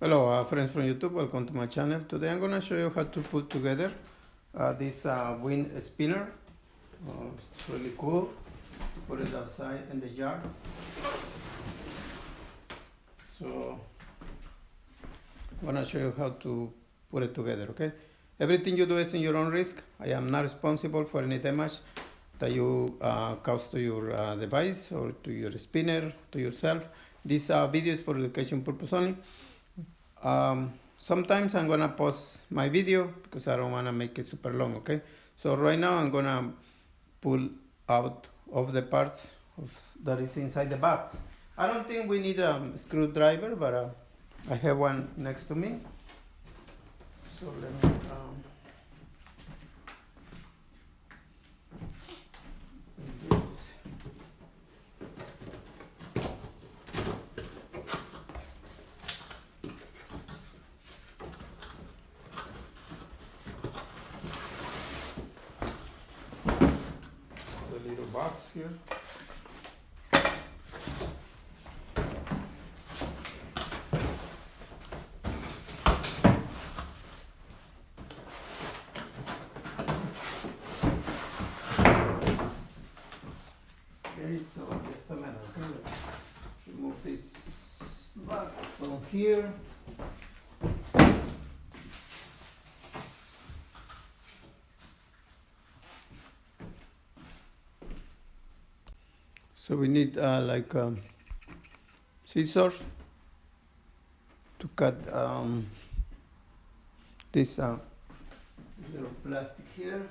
Hello friends from YouTube, welcome to my channel. Today I'm going to show you how to put together this wind spinner. It's really cool to put it outside in the yard. So I'm going to show you how to put it together, okay? Everything you do is in your own risk. I am not responsible for any damage that you cause to your device or to your spinner, to yourself. This video is for education purpose only. Sometimes I'm gonna pause my video because I don't wanna make it super long, okay? So right now I'm gonna pull out of the parts that is inside the box. I don't think we need a screwdriver, but I have one next to me. So let me the little box here. Okay, so just a minute, okay? Let's remove this box from here. So we need like scissors to cut this little plastic here.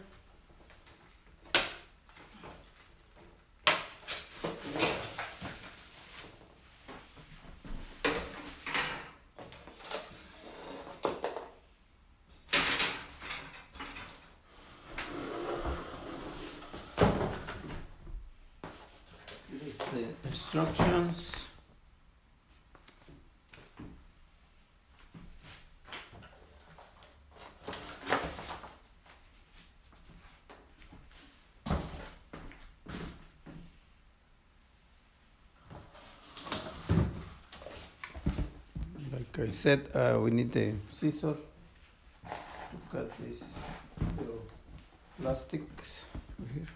Here's the instructions. Like I said, we need the scissors to cut these little plastics here.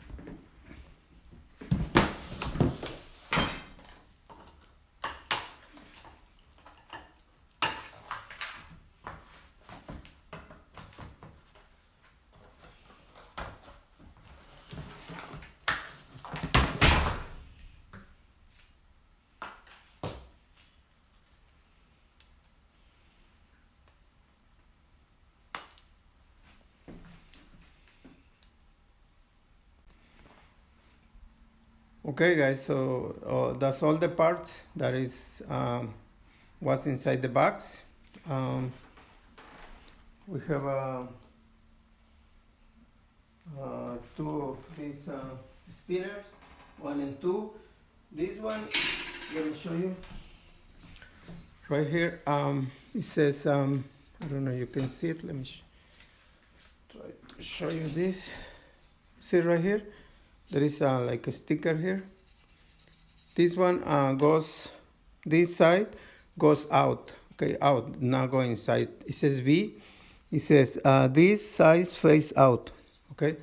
Okay guys, so that's all the parts that is what's inside the box. We have two of these spinners, 1 and 2. This one, let me show you. Right here, it says, I don't know, you can see it. Let me try to show you this. See right here? There is like a sticker here. This one goes, this side goes out, okay, out, not go inside. It says B. It says this side face out, okay.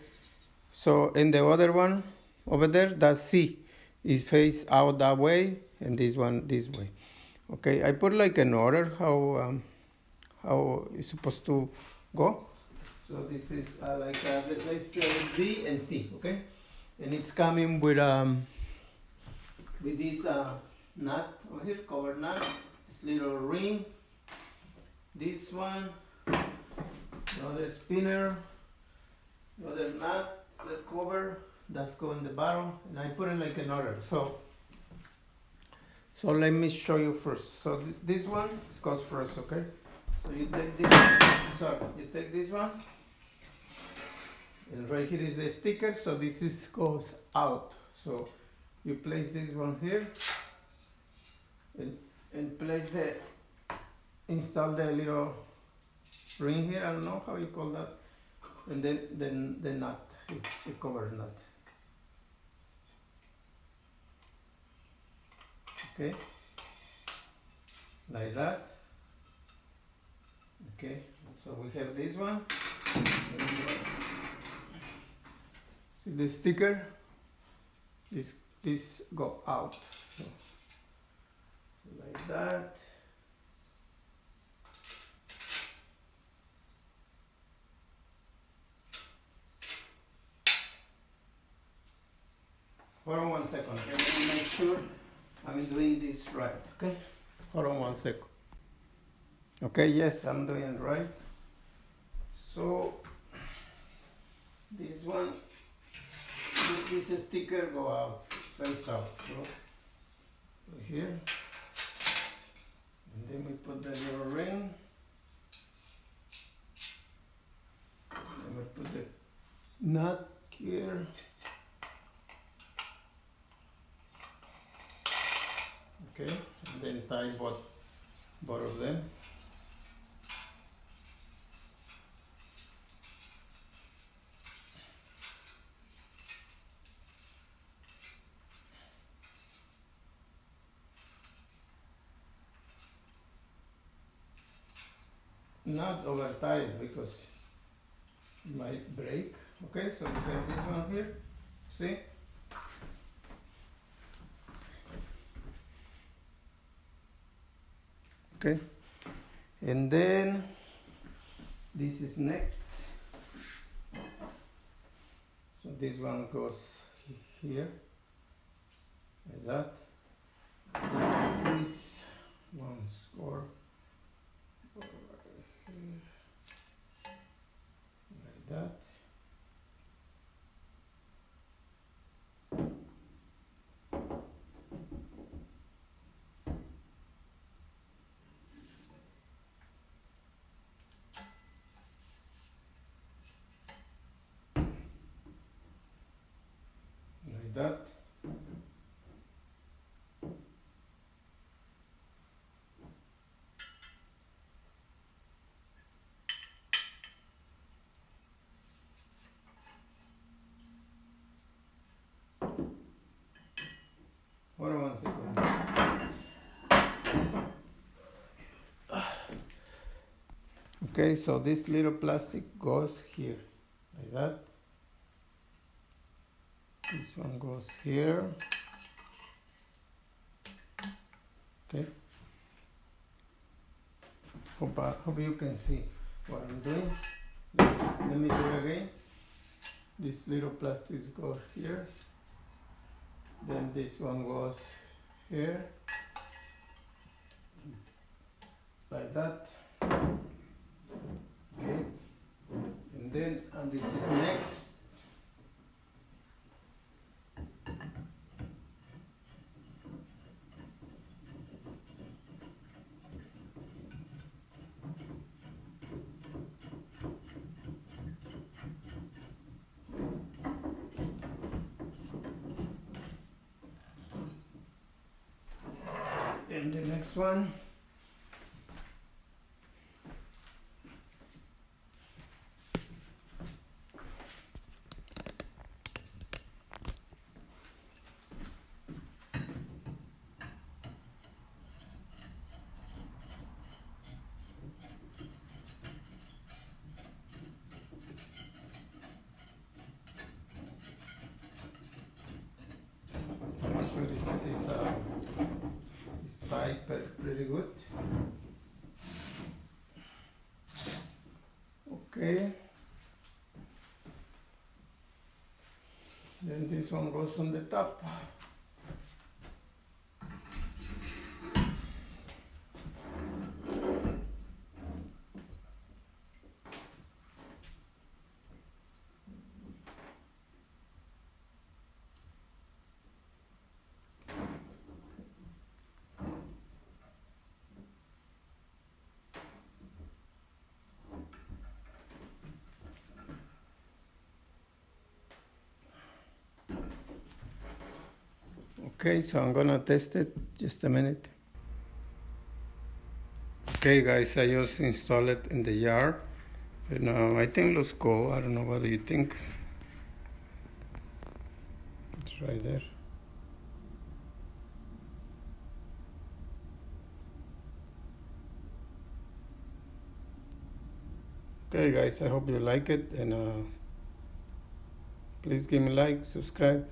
So in the other one over there, that's C. It face out that way, and this one this way. Okay, I put like an order how it's supposed to go. So this is like let's say B and C, okay. And it's coming with this nut over here, cover nut, this little ring, this one, the other spinner, the other nut, the cover, that's going in the bottom, and I put it like an order. So let me show you first. So this one goes first, okay? So you take this one. And right here is the sticker, so this goes out. So you place this one here and install the little ring here. I don't know how you call that. And then the nut, the cover nut. Okay, like that. Okay, so we have this one. See the sticker? This go out. So like that. Hold on 1 second. Okay, let me make sure I'm doing this right. Okay, hold on 1 second. Okay, yes, I'm doing it right. So this one, this sticker go out, face out. So here, and then we put the little ring. And we put the nut here. Okay, and then tie both of them. Not over tight because it might break. Okay, so we have this one here. See? Okay, and then this is next. So this one goes here, like that. This one score here, like that. Like that. Hold on 1 second. Okay, so this little plastic goes here, like that. This one goes here. Okay. Hope you can see what I'm doing. Let me do it again. This little plastic goes here. Then this one goes here. Like that. Okay. And then, and this is next. And the next one. Make sure it's tight pretty good. Okay. Then this one goes on the top. Okay, so I'm gonna test it, just a minute. Okay guys, I just installed it in the yard. And I think it looks cool. I don't know, what do you think? It's right there. Okay guys, I hope you like it, and please give me a like, subscribe.